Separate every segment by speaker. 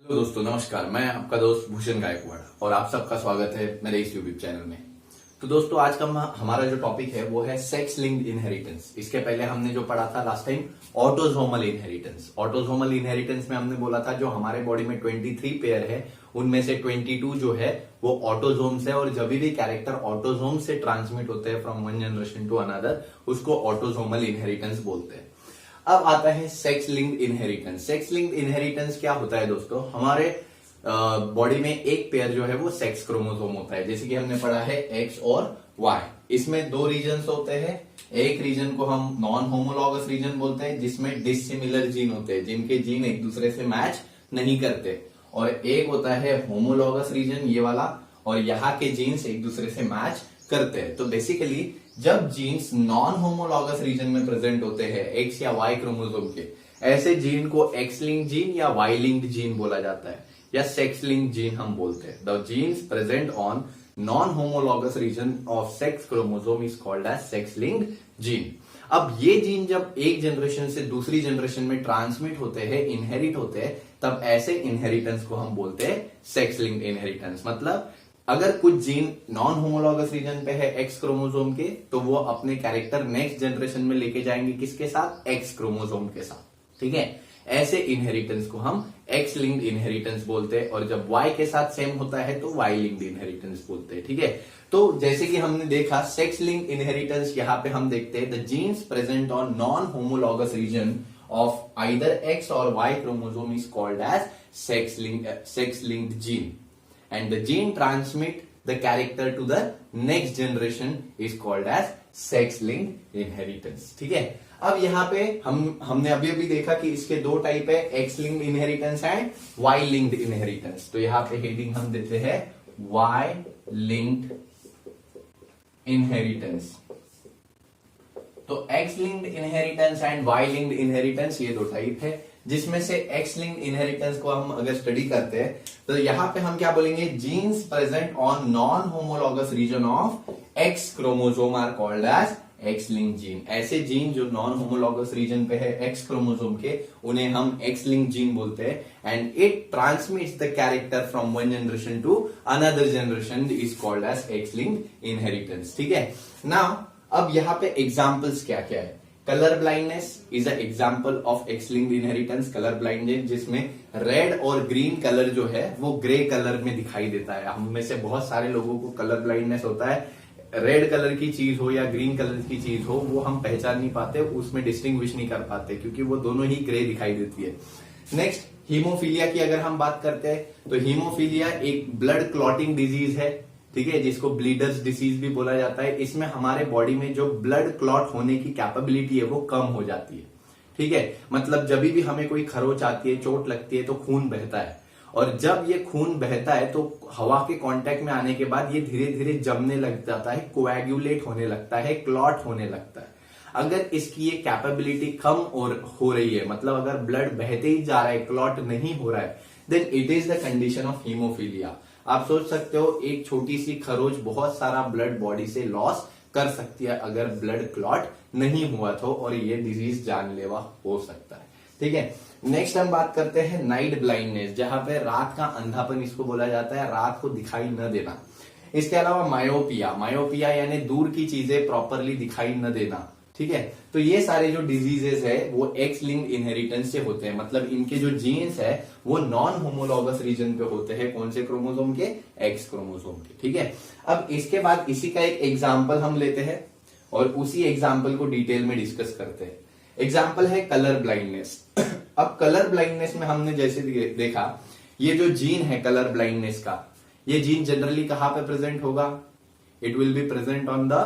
Speaker 1: Hello दोस्तों, नमस्कार। मैं आपका दोस्त भूषण गायकवाड़ और आप सबका स्वागत है मेरे इस यूट्यूब चैनल में। तो दोस्तों, आज का हमारा जो टॉपिक है वो है सेक्स लिंक्ड इनहेरिटेंस। इसके पहले हमने जो पढ़ा था last time autosomal inheritance. Autosomal inheritance में हमने बोला था जो हमारे बॉडी में 23 पेयर है उनमें से 22 जो है वो ऑटोसोम्स है, और जब भी कैरेक्टर ऑटोसोम से ट्रांसमिट होते हैं from one generation to another उसको ऑटोसोमल इनहेरिटेंस बोलते हैं। अब आता है sex linked inheritance. Sex linked inheritance क्या होता है दोस्तों? हमारे बॉडी में एक पेयर जो है वो सेक्स क्रोमोसोम होता है, जैसे कि हमने पढ़ा है एक्स और वाई। इसमें दो रीजन होते हैं। एक रीजन को हम नॉन होमोलॉगस रीजन बोलते हैं जिसमें डिसिमिलर जीन होते हैं, जिनके जीन एक दूसरे से मैच नहीं करते, और एक होता है होमोलॉगस रीजन, ये वाला, और यहाँ के जीन्स एक दूसरे से मैच करते हैं। तो बेसिकली जब जीन्स नॉन होमोलॉगस रीजन में प्रेजेंट होते हैं एक्स या वाई क्रोमोसोम के, ऐसे जीन को एक्स लिंक्ड जीन या वाई लिंक्ड जीन बोला जाता है, या सेक्स लिंक्ड जीन हम बोलते हैं। The genes present on non homologous region of sex chromosome is called as sex linked gene. अब ये जीन जब एक जनरेशन से दूसरी जनरेशन में ट्रांसमिट होते हैं, इनहेरिट होते हैं, तब ऐसे इनहेरिटेंस को हम बोलते हैं सेक्स लिंक्ड इनहेरिटेंस। मतलब अगर कुछ जीन नॉन होमोलॉगस रीजन पे है एक्स क्रोमोसोम के, तो वो अपने कैरेक्टर नेक्स्ट जनरेशन में लेके जाएंगे किसके साथ? एक्स क्रोमोसोम के साथ। ठीक है, ऐसे इनहेरिटेंस को हम एक्स लिंक्ड इनहेरिटेंस बोलते हैं, और जब वाई के साथ सेम होता है तो वाई लिंक्ड इनहेरिटेंस बोलते हैं। ठीक है, तो जैसे कि हमने देखा सेक्स लिंक्ड इनहेरिटेंस, यहां पे हम देखते हैं the genes present on non homologous region of either X और Y chromosome is called as sex linked gene, and the gene transmit the character to the next generation is called as sex linked inheritance। ठीक है, अब यहाँ पे हमने अभी अभी देखा कि इसके दो टाइप है, X linked inheritance and Y linked inheritance. तो यहाँ पे हेडिंग हम देते हैं वाई लिंक्ड इनहेरिटेंस। तो X linked inheritance and Y linked inheritance ये दो टाइप है, जिसमें से एक्स लिंक्ड इनहेरिटेंस को हम अगर स्टडी करते हैं तो यहां पे हम क्या बोलेंगे? Genes present on non homologous region of X chromosome are called as X linked gene. ऐसे जीन जो नॉन होमोलॉगस रीजन पे है एक्स क्रोमोसोम के, उन्हें हम एक्स लिंक्ड जीन बोलते हैं, and it transmits the character from one generation to another generation is called as X linked inheritance. ठीक है, नाउ अब यहाँ पे एग्जाम्पल्स क्या क्या है? Colour blindness is a example of x linked inheritance. Colour blindness जिसमें रेड और ग्रीन कलर जो है वो ग्रे कलर में दिखाई देता है। हम में से बहुत सारे लोगों को कलर ब्लाइंडनेस होता है। रेड कलर की चीज हो या ग्रीन कलर की चीज हो, वो हम पहचान नहीं पाते, उसमें डिस्टिंग्विश नहीं कर पाते, क्योंकि वो दोनों ही ग्रे दिखाई देती है। नेक्स्ट, हीमोफीलिया की अगर हम बात करते हैं तो हीमोफीलिया एक ब्लड क्लॉटिंग डिजीज है, ठीक है, जिसको ब्लीडर्स डिसीज भी बोला जाता है। इसमें हमारे बॉडी में जो ब्लड क्लॉट होने की कैपेबिलिटी है वो कम हो जाती है। ठीक है, मतलब जब भी हमें कोई खरोच आती है, चोट लगती है, तो खून बहता है, और जब ये खून बहता है तो हवा के कांटेक्ट में आने के बाद ये धीरे धीरे जमने लग जाता है, कोएगुलेट होने लगता है, क्लॉट होने लगता है। अगर इसकी ये कैपेबिलिटी कम और हो रही है, मतलब अगर ब्लड बहते ही जा रहा है, क्लॉट नहीं हो रहा है, then it is the condition of haemophilia. आप सोच सकते हो एक छोटी सी खरोच बहुत सारा ब्लड बॉडी से लॉस कर सकती है अगर ब्लड क्लॉट नहीं हुआ तो, और ये डिजीज जानलेवा हो सकता है। ठीक है, नेक्स्ट हम बात करते हैं नाइट ब्लाइंडनेस, जहां पे रात का अंधापन इसको बोला जाता है, रात को दिखाई न देना। इसके अलावा मायोपिया, मायोपिया यानी दूर की चीजें प्रॉपरली दिखाई न देना। ठीक है, तो ये सारे जो डिजीजेस है वो एक्स लिंक्ड इनहेरिटेंस से होते हैं, मतलब इनके जो जीन्स है वो नॉन होमोलॉगस रीजन पे होते हैं। कौन से क्रोमोसोम के? एक्स क्रोमोसोम के। ठीक है, अब इसके बाद इसी का एक एग्जाम्पल हम लेते हैं और उसी एग्जाम्पल को डिटेल में डिस्कस करते हैं। एग्जाम्पल है कलर ब्लाइंडनेस। अब कलर ब्लाइंडनेस में हमने जैसे देखा, ये जो जीन है कलर ब्लाइंडनेस का, ये जीन जनरली कहां पे प्रेजेंट होगा? It will be present on the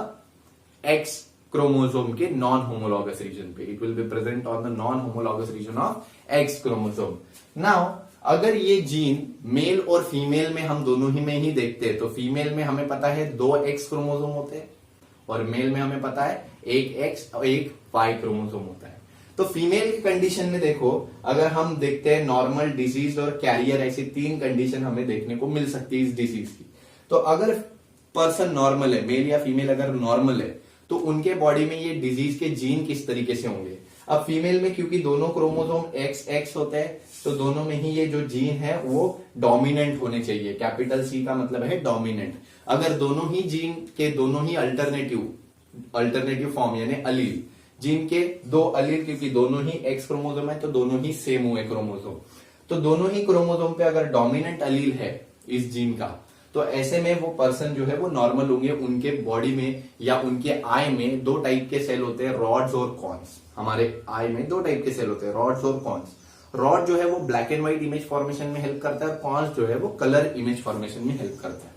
Speaker 1: X chromosome के नॉन होमोलॉगस रीजन पे। It will be present on the non homologous region of X chromosome. Now अगर ये जीन मेल और फीमेल में हम दोनों ही में ही देखते हैं, तो फीमेल में हमें पता है 2 एक्स क्रोमोसोम होते हैं, और मेल में हमें पता है 1 एक्स और 1 वाई क्रोमोसोम होता है। तो फीमेल की कंडीशन में देखो, अगर हम देखते हैं नॉर्मल, डिजीज और कैरियर, ऐसी 3 कंडीशन हमें देखने को मिल सकती है इस डिजीज की। तो अगर पर्सन नॉर्मल है, मेल या फीमेल अगर नॉर्मल है, तो उनके बॉडी में ये डिजीज के जीन किस तरीके से होंगे? अब फीमेल में क्योंकि दोनों क्रोमोसोम एक्स एक्स होते हैं, तो दोनों में ही ये जो जीन है वो डोमिनेंट होने चाहिए। कैपिटल सी का मतलब है डोमिनेंट। अगर दोनों ही जीन के दोनों ही अल्टरनेटिव फॉर्म यानी अलील, जीन के दो अलील, क्योंकि दोनों ही एक्स क्रोमोसोम है तो दोनों ही सेम हुए क्रोमोसोम, तो दोनों ही क्रोमोसोम पे अगर डोमिनेंट अलील है इस जीन का, तो ऐसे में वो पर्सन जो है वो नॉर्मल होंगे। उनके बॉडी में या उनके आई में दो टाइप के सेल होते हैं, रॉड्स और कॉन्स। हमारे आई में दो टाइप के सेल होते हैं, रॉड्स और कॉन्स। रॉड जो है वो black and white image formation में हेल्प करता है और कॉन्स जो है वो कलर इमेज फॉर्मेशन में हेल्प करता है।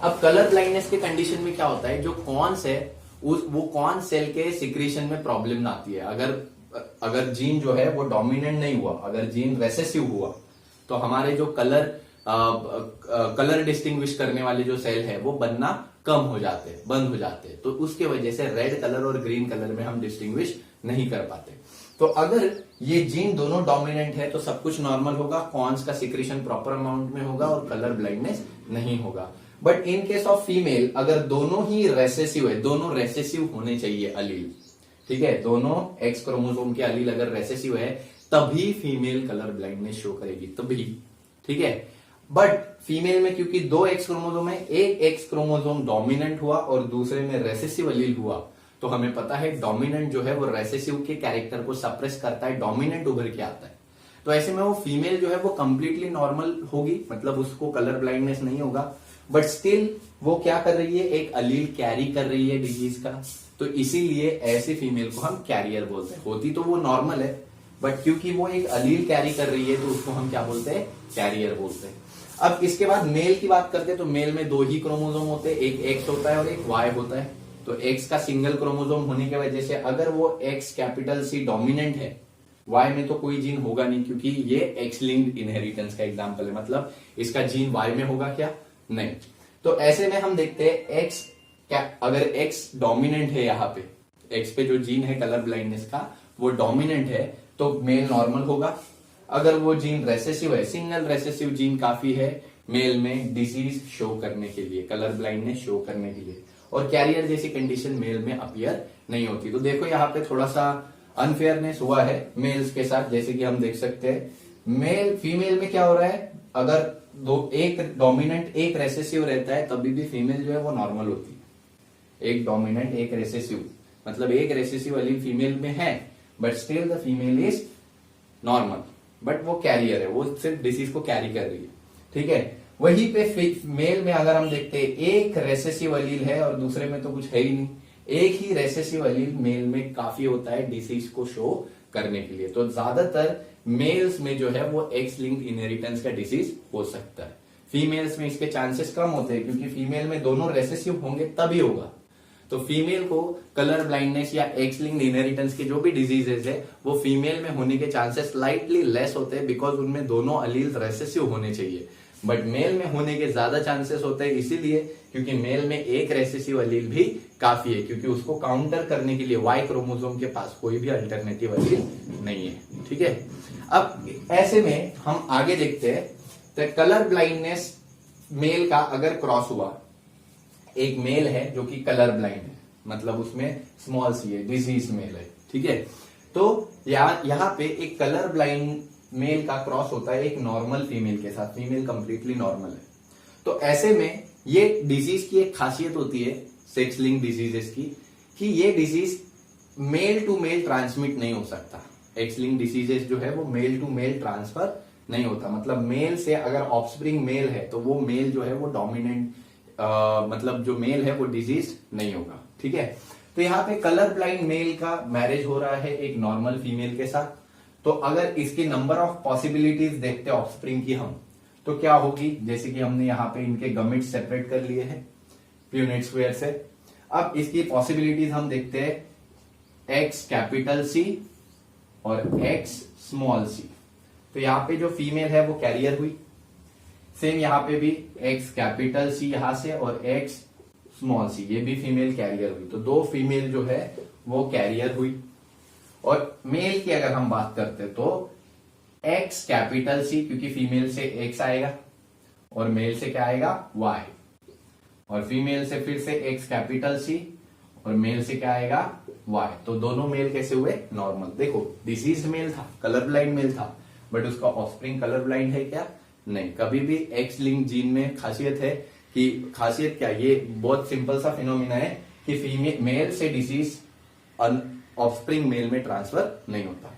Speaker 1: अब कलर ब्लाइंडनेस के कंडीशन में क्या होता है, जो कॉन्स है वो कॉन सेल के सिक्रीशन में प्रॉब्लम आती है। अगर जीन जो है वो डोमिनेंट नहीं हुआ, अगर जीन रेसेसिव हुआ, तो हमारे जो कलर डिस्टिंग्विश करने वाले जो सेल है वो बनना कम हो जाते हैं, बंद हो जाते हैं। तो उसके वजह से रेड कलर और ग्रीन कलर में हम डिस्टिंग्विश नहीं कर पाते। तो अगर ये जीन दोनों डोमिनेंट है तो सब कुछ नॉर्मल होगा, कॉन्स का सिक्रीशन प्रॉपर अमाउंट में होगा और कलर ब्लाइंडनेस नहीं होगा। But in case of female, अगर दोनों ही रेसेसिव है, दोनों रेसेसिव होने चाहिए अलील, ठीक है, दोनों एक्स क्रोमोसोम के अलील अगर रेसेसिव है तभी फीमेल कलर ब्लाइंडनेस शो करेगी, तभी, ठीक है। बट फीमेल में क्योंकि दो एक्स क्रोमोसोम है, एक एक्स क्रोमोसोम डोमिनेंट हुआ और दूसरे में रेसेसिव अलील हुआ, तो हमें पता है डोमिनेंट जो है वो रेसेसिव के कैरेक्टर को सप्रेस करता है, डोमिनेंट उभर के आता है। तो ऐसे में वो फीमेल जो है वो कंप्लीटली नॉर्मल होगी, मतलब उसको कलर ब्लाइंडनेस नहीं होगा। बट स्टिल वो क्या कर रही है, एक अलील कैरी कर रही है डिजीज का, तो इसीलिए ऐसे फीमेल को हम कैरियर बोलते हैं। होती तो वो नॉर्मल है, बट क्योंकि वो एक अलील कैरी कर रही है तो उसको हम क्या बोलते हैं, कैरियर बोलते हैं। अब इसके बाद मेल की बात करते हैं, तो मेल में दो ही क्रोमोसोम होते हैं, एक एक्स होता है और एक वाई होता है। तो एक्स का सिंगल क्रोमोसोम होने की वजह से अगर वो एक्स कैपिटल सी डोमिनेंट है, वाई में तो कोई जीन होगा नहीं, क्योंकि ये एक्स लिंक्ड इनहेरिटेंस का एग्जांपल है, मतलब इसका जीन वाई में होगा क्या, नहीं। तो ऐसे में हम देखते हैं एक्स अगर एक्स डोमिनेंट है, यहाँ पे एक्स पे जो जीन है कलर ब्लाइंडनेस का वो डोमिनेंट है, तो मेल नॉर्मल होगा। अगर वो जीन रेसेसिव है, सिंगल रेसेसिव जीन काफी है मेल में डिजीज शो करने के लिए, कलर ब्लाइंडनेस शो करने के लिए, और कैरियर जैसी कंडीशन मेल में अपीयर नहीं होती। तो देखो यहाँ पे थोड़ा सा अनफेयरनेस हुआ है मेल्स के साथ, जैसे कि हम देख सकते हैं फीमेल में क्या हो रहा है, अगर एक डोमिनेंट एक रेसेसिव रहता है तभी भी फीमेल जो है वो नॉर्मल होती है। एक डोमिनेंट एक रेसेसिव, मतलब एक रेसेसिव अलील फीमेल में है, but still the female is normal, but वो कैरियर है, वो सिर्फ डिसीज को कैरी कर रही है, ठीक है। वहीं पे मेल में अगर हम देखते हैं एक रेसेसिव अलील है और दूसरे में तो कुछ है ही नहीं, एक ही रेसेसिव अलील मेल में काफी होता है डिसीज को शो करने के लिए। तो ज्यादातर मेल्स में जो है वो एक्स लिंक्ड इनहेरिटेंस का डिसीज हो सकता है, फीमेल्स में इसके चांसेस कम होते हैं, क्योंकि फीमेल में दोनों रेसेसिव होंगे तभी होगा। तो फीमेल को कलर ब्लाइंडनेस या एक्स लिंक्ड इनहेरिटेंस के जो भी डिजीजेस है वो फीमेल में होने के चांसेस स्लाइटली लेस होते हैं, बिकॉज उनमें दोनों अलील रेसेसिव होने चाहिए। बट मेल में होने के ज्यादा चांसेस होते हैं, इसीलिए क्योंकि मेल में एक रेसेसिव अलील भी काफी है, क्योंकि उसको काउंटर करने के लिए वाई क्रोमोसोम के पास कोई भी अल्टरनेटिव अलील नहीं है, ठीक है। अब ऐसे में हम आगे देखते हैं, तो कलर ब्लाइंडनेस मेल का अगर क्रॉस हुआ, एक मेल है जो कि कलर ब्लाइंड है, मतलब उसमें स्मॉल सी है, डिजीज मेल है, ठीक है। तो यहाँ पे एक कलर ब्लाइंड मेल का क्रॉस होता है एक नॉर्मल फीमेल के साथ, फीमेल कंप्लीटली नॉर्मल है। तो ऐसे में ये डिजीज की एक खासियत होती है सेक्स लिंक डिजीजेस की, कि ये disease male to male transmit नहीं हो सकता। एक्स लिंक डिजीजेस जो है वो मेल टू मेल ट्रांसफर नहीं होता, मतलब मेल से अगर ऑफस्प्रिंग मेल है तो वो मेल जो है वो डोमिनेंट मतलब जो मेल है वो डिजीज नहीं होगा, ठीक है। तो यहाँ पे कलर ब्लाइंड मेल का मैरिज हो रहा है एक नॉर्मल फीमेल के साथ, तो अगर इसकी नंबर ऑफ पॉसिबिलिटीज देखते हैं ऑफस्प्रिंग की हम, तो क्या होगी, जैसे कि हमने यहाँ पे इनके गमेट सेपरेट कर लिए हैं प्यूनेट स्क्वायर से। अब इसकी पॉसिबिलिटीज हम देखते हैं एक्स कैपिटल सी और एक्स स्मॉल सी। तो यहाँ पे जो फीमेल है वो कैरियर हुई, सेम यहाँ पे भी एक्स कैपिटल सी यहां से और एक्स स्मॉल सी, ये भी फीमेल कैरियर हुई। तो दो फीमेल जो है वो कैरियर हुई। और मेल की अगर हम बात करते तो एक्स कैपिटल सी, क्योंकि फीमेल से एक्स आएगा और मेल से क्या आएगा, वाई, और फीमेल से फिर से एक्स कैपिटल सी और मेल से क्या आएगा, वाई। तो दोनों मेल कैसे हुए, नॉर्मल। देखो डिसीज मेल था, कलर ब्लाइंड मेल था, बट उसका ऑफस्प्रिंग कलर ब्लाइंड है क्या? नहीं। कभी भी एक्स लिंक जीन में खासियत है कि खासियत क्या, ये बहुत सिंपल सा फिनोमिना है कि फीमेल मेल से डिसीज ऑफस्प्रिंग मेल में ट्रांसफर नहीं होता।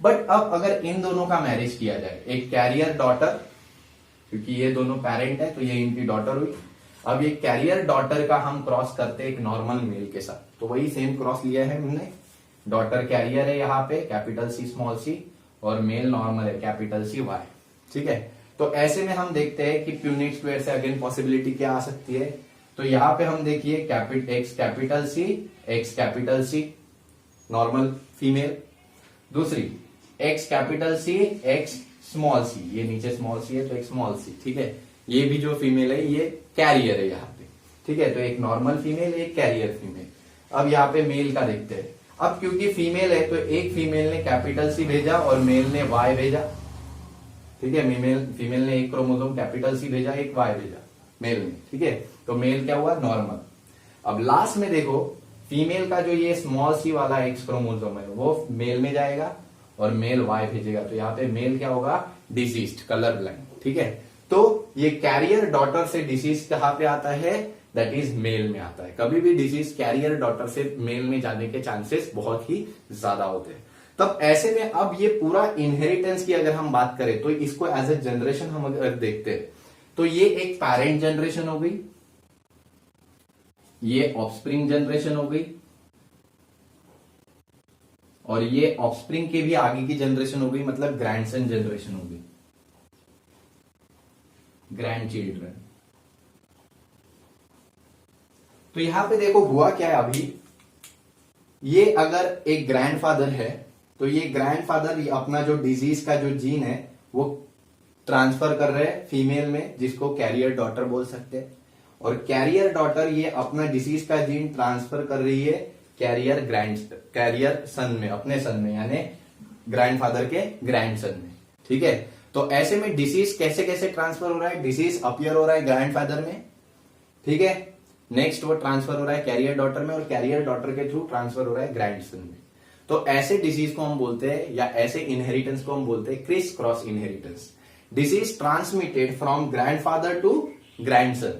Speaker 1: बट अब अगर इन दोनों का मैरिज किया जाए, एक कैरियर डॉटर, क्योंकि ये दोनों पेरेंट है तो ये इनकी डॉटर हुई, अब ये कैरियर डॉटर का हम क्रॉस करते हैं एक नॉर्मल मेल के साथ, तो वही सेम क्रॉस लिया है हमने। डॉटर कैरियर है यहाँ पे कैपिटल सी स्मॉल सी, और मेल नॉर्मल है कैपिटल सी वाई। ठीक है, तो ऐसे में हम देखते हैं कि प्यूनिक स्क्वायर से अगेन पॉसिबिलिटी क्या आ सकती है। तो यहाँ पे हम देखिए X capital C normal female, दूसरी X capital C X small C, ये नीचे स्मॉल सी है तो एक स्मॉल सी। ठीक है, ये भी जो फीमेल है ये कैरियर है यहाँ पे। ठीक है, तो एक नॉर्मल फीमेल एक कैरियर फीमेल। अब यहाँ पे मेल का देखते हैं। अब क्योंकि फीमेल है तो एक फीमेल ने कैपिटल सी भेजा और मेल ने वाई भेजा। ठीक है, फीमेल ने एक क्रोमोसोम कैपिटल सी भेजा, एक वाई भेजा मेल ने। ठीक है, तो मेल क्या हुआ? नॉर्मल। अब लास्ट में देखो फीमेल का जो ये स्मॉल सी वाला एक्स क्रोमोसोम है वो मेल में जाएगा और मेल वाई भेजेगा, तो यहाँ पे मेल क्या होगा? Deceased, colour blind. ठीक है, तो ये कैरियर डॉटर से डिसीज कहां पे आता है? दैट इज मेल में आता है। कभी भी डिसीज कैरियर डॉटर से मेल में जाने के चांसेस बहुत ही ज्यादा होते हैं। तब ऐसे में अब ये पूरा इनहेरिटेंस की अगर हम बात करें तो इसको एज ए जनरेशन हम अगर देखते हैं तो ये एक पैरेंट जनरेशन हो गई, ये ऑफस्प्रिंग जनरेशन हो गई, और ये ऑफस्प्रिंग के भी आगे की जनरेशन हो गई, मतलब ग्रैंडसन जनरेशन हो गई, ग्रैंड चिल्ड्रन। तो यहां पे देखो हुआ क्या है, अभी ये अगर एक ग्रैंडफादर है तो ये ग्रैंडफादर अपना जो डिजीज का जो जीन है वो ट्रांसफर कर रहे हैं फीमेल में, जिसको कैरियर डॉटर बोल सकते हैं, और कैरियर डॉटर ये अपना डिसीज का जीन ट्रांसफर कर रही है कैरियर सन में, अपने सन में, यानी ग्रैंडफादर के ग्रैंडसन में। ठीक है, तो ऐसे में डिसीज कैसे कैसे ट्रांसफर हो रहा है? डिसीज अपीयर हो रहा है ग्रैंडफादर में, ठीक है, नेक्स्ट वो ट्रांसफर हो रहा है कैरियर डॉटर में, और कैरियर डॉटर के थ्रू ट्रांसफर हो रहा है ग्रैंडसन में। तो ऐसे डिसीज को हम बोलते हैं, या ऐसे इनहेरिटेंस को हम बोलते हैं criss cross inheritance. Disease transmitted from grandfather to grandson.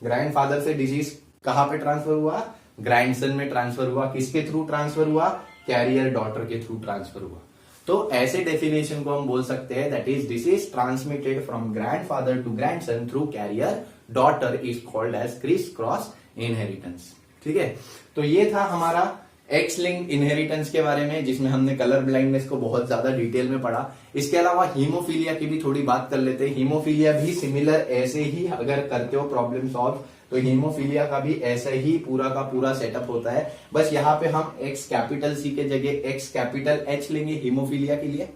Speaker 1: Grandfather से डिसीज कहां पे ट्रांसफर हुआ? ग्रैंडसन में ट्रांसफर हुआ। किसके थ्रू ट्रांसफर हुआ? कैरियर डॉटर के थ्रू ट्रांसफर हुआ। तो ऐसे डेफिनेशन को हम बोल सकते हैं that is disease transmitted from grandfather to grandson through carrier daughter is called as criss cross inheritance. ठीक है, तो ये था हमारा एक्स लिंक्ड इनहेरिटेंस के बारे में, जिसमें हमने कलर ब्लाइंडनेस को बहुत ज्यादा डिटेल में पढ़ा। इसके अलावा हीमोफीलिया की भी थोड़ी बात कर लेते हैं। हीमोफीलिया भी सिमिलर ऐसे ही अगर करते हो प्रॉब्लम सॉल्व तो हीमोफीलिया का भी ऐसा ही पूरा का पूरा सेटअप होता है। बस यहाँ पे हम एक्स कैपिटल सी के जगह एक्स कैपिटल एच लेंगे हीमोफीलिया के लिए,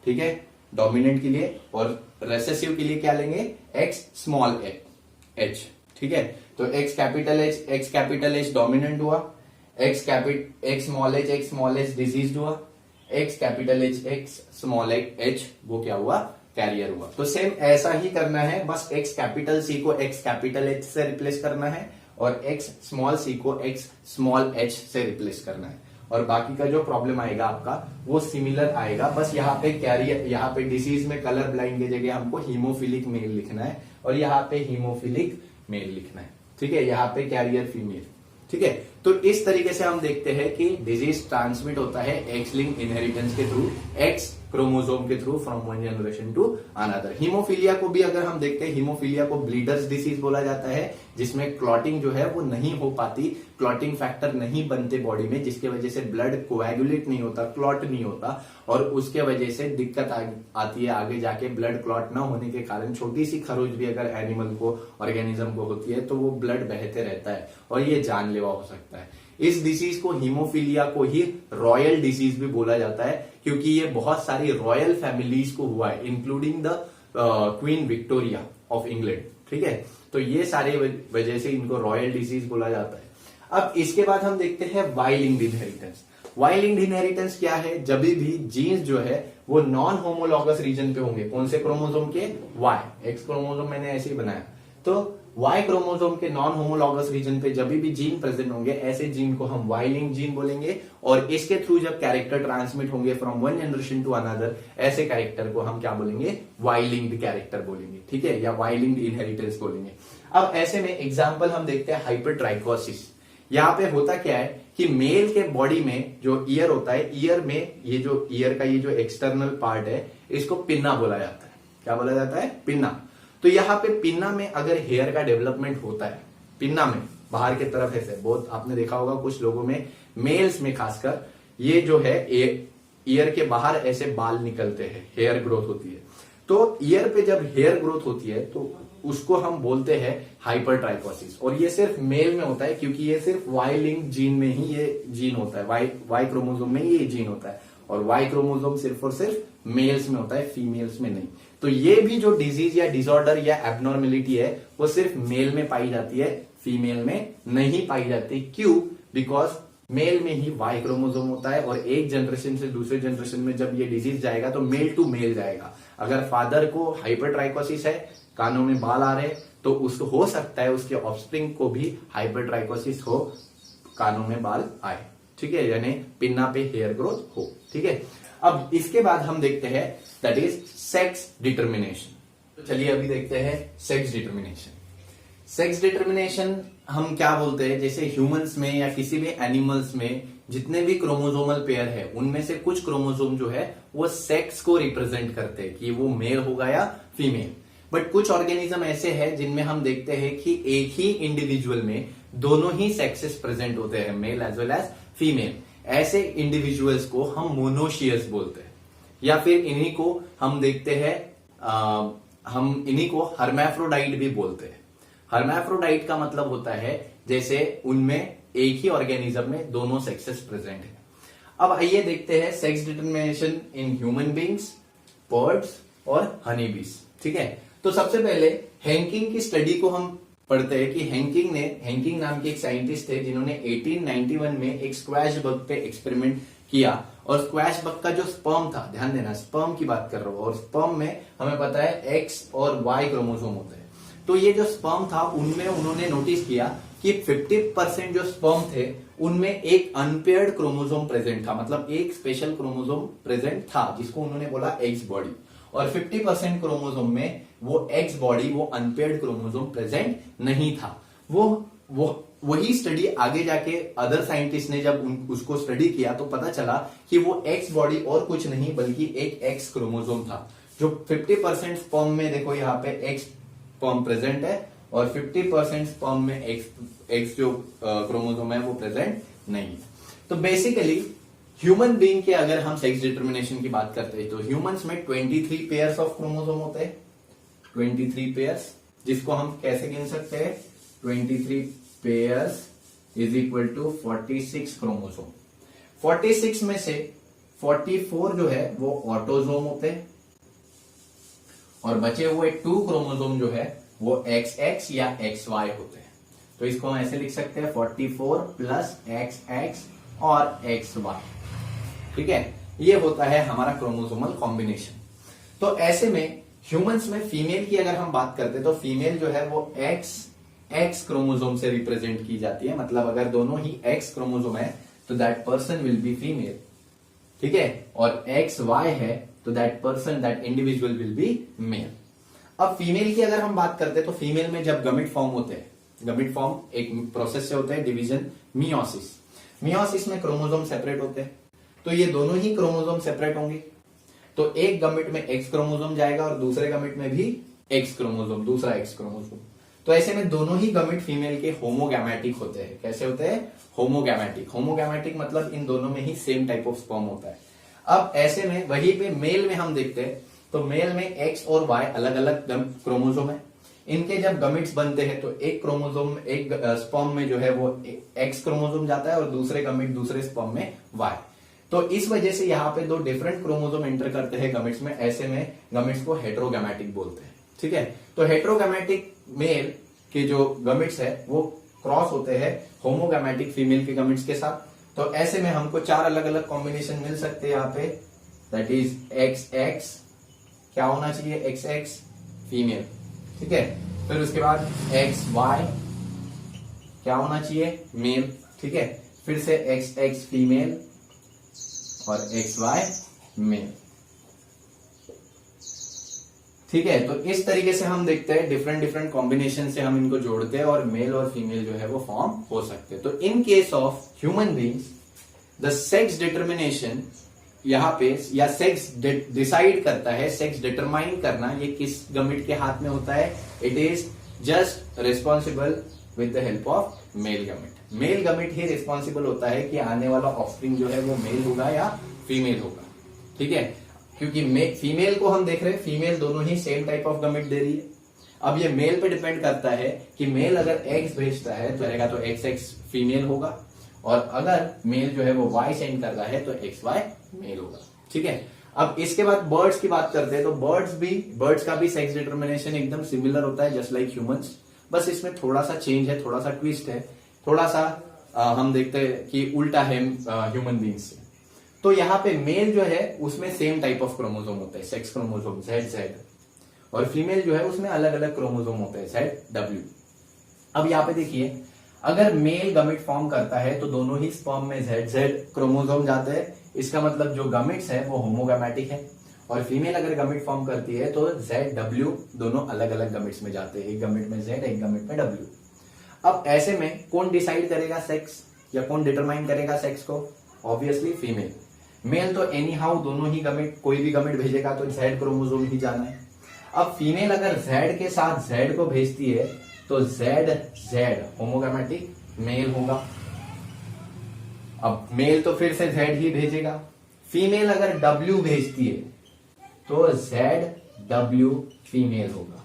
Speaker 1: ठीक है, डोमिनेंट के लिए, और रेसेसिव के लिए क्या लेंगे? X small H. ठीक है, तो एक्स कैपिटल एच डोमिनेंट हुआ, एक्स स्मॉल एच डिजीज हुआ, x capital H small H वो क्या हुआ? कैरियर हुआ। तो सेम ऐसा ही करना है, बस एक्स कैपिटल सी को एक्स कैपिटल एच से रिप्लेस करना है और एक्स स्मॉल सी को एक्स स्मॉल एच से रिप्लेस करना है, और बाकी का जो प्रॉब्लम आएगा आपका वो सिमिलर आएगा। बस यहाँ पे कैरियर, यहाँ पे डिसीज में कलर ब्लाइंड की जगह हमको हीमोफिलिक मेल लिखना है और यहाँ पे हीमोफिलिक मेल लिखना है। ठीक है, यहाँ पे कैरियर फीमेल। ठीक है, तो इस तरीके से हम देखते हैं कि डिजीज ट्रांसमिट होता है एक्स लिंक्ड इनहेरिटेंस के थ्रू, एक्स क्रोमोसोम के through from one generation to another. Haemophilia को भी अगर हम देखते हैं, हीमोफीलिया को ब्लीडर्स डिसीज बोला जाता है, जिसमें क्लॉटिंग जो है वो नहीं हो पाती, क्लॉटिंग फैक्टर नहीं बनते बॉडी में, जिसके वजह से ब्लड कोएगुलेट नहीं होता, क्लॉट नहीं होता, और उसके वजह से दिक्कत आती है आगे जाके। ब्लड क्लॉट ना होने के कारण छोटी सी खरोच भी अगर एनिमल को, ऑर्गेनिज्म को होती है तो वो ब्लड बहते रहता है और ये जानलेवा हो सकता है। इस डिसीज को, हीमोफीलिया को ही रॉयल डिसीज भी बोला जाता है, क्योंकि ये बहुत सारी रॉयल फैमिलीज को हुआ है, including the queen Victoria of England. ठीक है, तो ये सारे वजह से इनको रॉयल डिसीज बोला जाता है। अब इसके बाद हम देखते हैं Y linked inheritance. Y linked inheritance क्या है? जब भी जीन्स जो है वो नॉन होमोलॉगस रीजन पे होंगे, कौन से क्रोमोसोम के? वाई। एक्स क्रोमोसोम मैंने ऐसे ही बनाया, तो वाई क्रोमोसोम के नॉन होमोलॉगस रीजन पे जब भी जीन प्रेजेंट होंगे ऐसे जीन को हम वाई लिंक्ड जीन बोलेंगे, और इसके थ्रू जब कैरेक्टर ट्रांसमिट होंगे from one generation to another, ऐसे कैरेक्टर को हम क्या बोलेंगे, वाई लिंक्ड कैरेक्टर बोलेंगे, ठीक है, या वाई लिंक्ड इनहेरिटेंस बोलेंगे। अब ऐसे में एग्जाम्पल हम देखते हैं हाइपरट्राइकोसिस। यहाँ पे होता क्या है कि मेल के बॉडी में जो ईयर होता है, ईयर में ये जो ईयर का ये जो एक्सटर्नल पार्ट है इसको पिन्ना बोला जाता है। क्या बोला जाता है, पिन्ना। तो यहाँ पे पिन्ना में अगर हेयर का डेवलपमेंट होता है, पिन्ना में बाहर की तरफ ऐसे, बहुत आपने देखा होगा कुछ लोगों में, मेल्स में खासकर, ये जो है ईयर के बाहर ऐसे बाल निकलते हैं, हेयर ग्रोथ होती है। तो ईयर पे जब हेयर ग्रोथ होती है तो उसको हम बोलते हैं हाइपरट्राइकोसिस, और ये सिर्फ मेल में होता है क्योंकि ये सिर्फ वाई लिंक जीन में ही ये जीन होता है, वाई क्रोमोसोम में ही ये जीन होता है, और वाई क्रोमोसोम सिर्फ और सिर्फ मेल्स में होता है, फीमेल्स में नहीं। तो ये भी जो डिजीज या डिसऑर्डर या एबनॉर्मेलिटी है वो सिर्फ मेल में पाई जाती है, फीमेल में नहीं पाई जाती। क्यों? बिकॉज मेल में ही वाई क्रोमोसोम होता है, और एक जनरेशन से दूसरे जनरेशन में जब ये डिजीज जाएगा तो मेल टू मेल जाएगा। अगर फादर को हाइपरट्राइकोसिस है, कानों में बाल आ रहे, तो उसको हो सकता है उसके ऑफस्प्रिंग को भी हाइपरट्राइकोसिस हो, कानों में बाल आए, ठीक है, यानी पिन्ना पे हेयर ग्रोथ हो, ठीक है। अब इसके बाद हम देखते हैं दैट इज सेक्स डिटर्मिनेशन। तो चलिए अभी देखते हैं सेक्स डिटर्मिनेशन। सेक्स डिटर्मिनेशन हम क्या बोलते हैं, जैसे ह्यूमंस में या किसी भी एनिमल्स में जितने भी क्रोमोसोमल पेयर है उनमें से कुछ क्रोमोसोम जो है वो सेक्स को रिप्रेजेंट करते हैं कि वो मेल होगा या फीमेल। बट कुछ ऑर्गेनिज्म ऐसे हैं जिनमें हम देखते हैं कि एक ही इंडिविजुअल में दोनों ही सेक्सेस प्रेजेंट होते हैं, male as well as female. ऐसे इंडिविजुअल्स को हम मोनोशियस बोलते हैं, या फिर इन्हीं को हम देखते हैं हम इन्हीं को हर्मैफ्रोडाइट भी बोलते हैं। हर्मैफ्रोडाइट का मतलब होता है जैसे उनमें एक ही ऑर्गेनिज्म में दोनों सेक्सेस प्रेजेंट है। अब आइए देखते हैं sex determination in human beings, birds और हनी बीज, ठीक है। तो सबसे पहले हैंकिंग की स्टडी को हम पढ़ते हैं कि हैंकिंग नाम के एक साइंटिस्ट थे जिन्होंने 1891 में एक स्क्वैश बग पे एक्सपेरिमेंट किया, और स्क्वैश बग का जो स्पर्म था, ध्यान देना स्पर्म की बात कर रहा हूं, और स्पर्म में हमें पता है एक्स और वाई क्रोमोसोम होते हैं। तो ये जो स्पर्म था उनमें उन्होंने नोटिस किया कि 50% जो स्पर्म थे उनमें एक अनपेयर्ड क्रोमोसोम प्रेजेंट था, मतलब एक स्पेशल क्रोमोसोम प्रेजेंट था जिसको उन्होंने बोला एक्स बॉडी, और 50% क्रोमोसोम में वो एक्स बॉडी, वो अनपेयर्ड क्रोमोसोम प्रेजेंट नहीं था। वही स्टडी आगे जाके अदर साइंटिस्ट ने जब उसको स्टडी किया तो पता चला कि वो एक्स बॉडी और कुछ नहीं बल्कि एक एक्स क्रोमोसोम था। जो 50% स्पर्म में देखो यहाँ पे एक्स स्पर्म प्रेजेंट है, और 50% स्पर्म में एक्स जो क्रोमोसोम है वो प्रेजेंट नहीं है। तो बेसिकली ह्यूमन बीइंग के अगर हम सेक्स डिटर्मिनेशन की बात करते हैं तो ह्यूमंस में 23 पेयर्स ऑफ क्रोमोसोम होते हैं, 23 पेयर्स, जिसको हम कैसे गिन सकते हैं, 23 pairs is equal to 46 chromosome. 46 में से 44 जो है वो ऑटोजोम होते हैं, और बचे हुए 2 क्रोमोसोम जो है वो XX या XY होते हैं। तो इसको हम ऐसे लिख सकते हैं 44 प्लस XX और XY, ठीक है। ये होता है हमारा क्रोमोसोमल कॉम्बिनेशन। तो ऐसे में ह्यूमंस में फीमेल की अगर हम बात करते हैं तो फीमेल जो है वो एक्स क्रोमोसोम से रिप्रेजेंट की जाती है, मतलब अगर दोनों ही एक्स क्रोमोसोम है तो that person will be female, ठीक है, और XY है तो that person, that individual will be male. अब फीमेल की अगर हम बात करते हैं तो फीमेल में जब गमिट फॉर्म होते हैं, गमिट फॉर्म एक प्रोसेस से होता है डिवीजन, मियोसिस में क्रोमोसोम सेपरेट होते हैं, तो ये दोनों ही क्रोमोसोम सेपरेट होंगे। तो एक गमिट में एक्स क्रोमोसोम जाएगा और दूसरे गमिट में भी एक्स क्रोमोसोम, दूसरा एक्स क्रोमोसोम। तो ऐसे में दोनों ही गमिट फीमेल के होमोगैमेटिक होते हैं। कैसे होते हैं? होमोगैमेटिक मतलब इन दोनों में ही सेम टाइप ऑफ स्पर्म होता है। अब ऐसे में वहीं पे मेल में हम देखते हैं तो मेल में एक्स और वाई अलग अलग क्रोमोसोम है। इनके जब गमिट्स बनते हैं तो एक क्रोमोसोम, एक स्पर्म में जो है वो एक्स क्रोमोसोम जाता है और दूसरे गमिट दूसरे स्पर्म में वाई। तो इस वजह से यहाँ पे 2 डिफरेंट क्रोमोसोम एंटर करते हैं गमिट्स में। ऐसे में गमिट्स को हेटेरोगैमेटिक बोलते हैं, ठीक है। तो हेटेरोगैमेटिक मेल के जो गमिट्स है वो क्रॉस होते हैं होमोगैमेटिक फीमेल के गमिट्स के साथ। तो ऐसे में हमको 4 अलग अलग कॉम्बिनेशन मिल सकते हैं यहाँ पे, दैट इज XX, क्या होना चाहिए XX फीमेल, ठीक है, फिर उसके बाद एक्स वाई क्या होना चाहिए, मेल, ठीक है। फिर से एक्स एक्स फीमेल और एक्स वाई मेल, ठीक है। तो इस तरीके से हम देखते हैं डिफरेंट डिफरेंट कॉम्बिनेशन से हम इनको जोड़ते हैं और मेल और फीमेल जो है वो फॉर्म हो सकते हैं। तो in case of human beings the sex determination यहाँ पे या सेक्स डिसाइड करता है, सेक्स डिटरमाइन करना ये किस गमिट के हाथ में होता है, it is just responsible with the help of male गमिट। Mail गमिट he responsible होता है कि आने वाला ऑफस्प्रिंग जो है वो मेल होगा या फीमेल होगा, ठीक है। क्योंकि फीमेल को हम देख रहे हैं, फीमेल दोनों ही सेम टाइप ऑफ गमिट दे रही है। अब ये मेल पे डिपेंड करता है कि मेल अगर एक्स भेजता है तो रहेगा तो एक्स एक्स फीमेल होगा, और अगर मेल जो है वो वाई सेंड कर रहा है तो एक्स वाई मेल होगा, ठीक है। अब इसके बाद बर्ड्स की बात करते हैं तो बर्ड्स का भी सेक्स डिटर्मिनेशन एकदम सिमिलर होता है जस्ट लाइक ह्यूमंस, बस इसमें थोड़ा सा चेंज है, थोड़ा सा ट्विस्ट है, थोड़ा सा हम देखते हैं कि उल्टा है ह्यूमन बींग्स से। तो यहाँ पे मेल जो है उसमें सेम टाइप ऑफ क्रोमोसोम होता है, सेक्स क्रोमोसोम ZZ, और फीमेल जो है उसमें अलग अलग क्रोमोसोम होते हैं ZW। अब यहाँ पे देखिए, अगर मेल गमिट फॉर्म करता है तो दोनों ही स्पर्म में ZZ क्रोमोसोम जाते हैं, इसका मतलब जो गमिट्स है वो होमोगैमेटिक है। और फीमेल अगर गमिट फॉर्म करती है तो ZW दोनों अलग अलग गमिट्स में जाते हैं, एक गमिट में Z, एक गमिट में W। अब ऐसे में कौन डिसाइड करेगा सेक्स या कौन डिटरमाइन करेगा सेक्स को, ऑब्वियसली फीमेल। मेल तो एनी हाउ दोनों ही गमिट, कोई भी गमिट भेजेगा तो Z क्रोमोसोम ही जाना है। अब फीमेल अगर Z के साथ Z को भेजती है तो Z होमोगैमेटिक मेल होगा। अब मेल तो फिर से Z ही भेजेगा। फीमेल अगर W भेजती है तो ZW फीमेल होगा।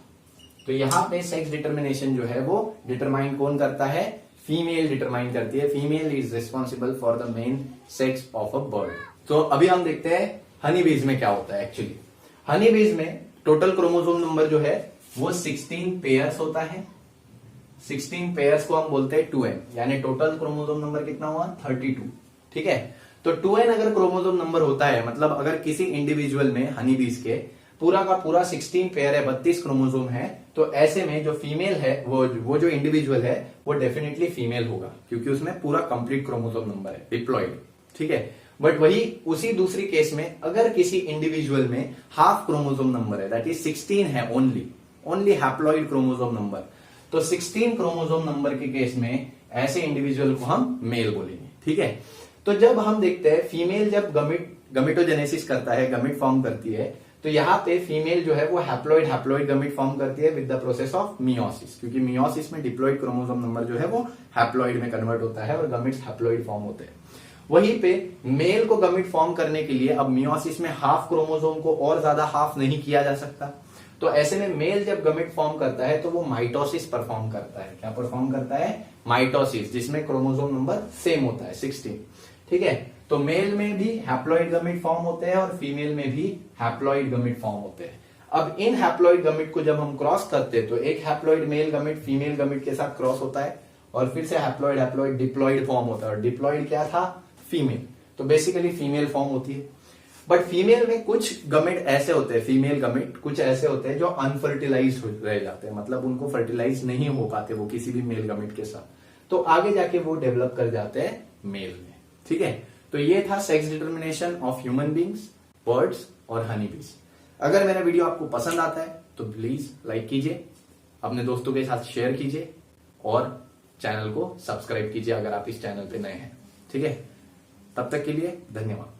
Speaker 1: तो यहां पे सेक्स डिटर्मिनेशन जो है वो डिटरमाइन कौन करता है, फीमेल डिटरमाइन करती है। Female is responsible for the main sex of a bird. तो अभी हम देखते हैं हनी बीज में क्या होता है। एक्चुअली हनी बीज में टोटल क्रोमोसोम नंबर जो है वो 16 पेयर्स होता है। 16 पेयर्स को हम बोलते हैं 2n, यानी टोटल क्रोमोसोम नंबर कितना हुआ 32, ठीक है। तो 2n अगर क्रोमोसोम नंबर होता है, मतलब अगर किसी इंडिविजुअल में हनी बीज के पूरा का पूरा 16 पेयर है, 32 क्रोमोसोम है, तो ऐसे में जो फीमेल है वो जो इंडिविजुअल है वो डेफिनेटली फीमेल होगा, क्योंकि उसमें पूरा कंप्लीट क्रोमोसोम नंबर है, डिप्लॉइड, ठीक है। बट वही उसी दूसरी केस में अगर किसी इंडिविजुअल में हाफ क्रोमोसोम नंबर है, दैट इज 16 है, ओनली हैप्लॉइड क्रोमोसोम नंबर, तो 16 क्रोमोसोम नंबर के केस में ऐसे इंडिविजुअल को हम मेल बोलेंगे, ठीक है। तो जब हम देखते हैं फीमेल जब गमिटोजेनेसिस करता है, गमिट फॉर्म करती है, तो यहाँ पे फीमेल जो है वो हैप्लॉइड गमिट फॉर्म करती है with the process of meiosis, क्योंकि मियोसिस में डिप्लॉइड क्रोमोसोम नंबर जो है वो हैप्लॉइड में कन्वर्ट होता है और गमिट्स हैप्लॉइड फॉर्म होते हैं। वहीं पे मेल को गमिट फॉर्म करने के लिए अब मियोसिस में हाफ क्रोमोसोम को और ज्यादा हाफ नहीं किया जा सकता, तो ऐसे में मेल जब गमिट फॉर्म करता है तो वो माइटोसिस परफॉर्म करता है। क्या परफॉर्म करता है, माइटोसिस, जिसमें क्रोमोसोम नंबर सेम होता है 16, ठीक है। तो मेल में भी हैप्लॉइड गमिट फॉर्म होते हैं और फीमेल में भी हैप्लॉइड गमिट फॉर्म होते हैं। अब इन हैप्लॉइड गमिट को जब हम क्रॉस करते हैं तो एक हैप्लॉइड मेल गमिट फीमेल गमिट के साथ क्रॉस होता है और फिर से हैप्लॉइड डिप्लॉइड फॉर्म होता है, और डिप्लॉइड क्या था, फीमेल, तो बेसिकली फीमेल फॉर्म होती है। बट फीमेल में कुछ गमिट ऐसे होते हैं, फीमेल गमिट कुछ ऐसे होते हैं जो अनफर्टिलाइज रह जाते हैं, मतलब उनको फर्टिलाइज नहीं हो पाते वो किसी भी मेल गमिट के साथ, तो आगे जाके वो डेवलप कर जाते हैं मेल में, ठीक है। तो ये था sex determination of human beings, birds और हनी बीज। अगर मेरा वीडियो आपको पसंद आता है तो प्लीज लाइक कीजिए, अपने दोस्तों के साथ शेयर कीजिए और चैनल को सब्सक्राइब कीजिए अगर आप इस चैनल पे नए हैं, ठीक है। तब तक के लिए धन्यवाद।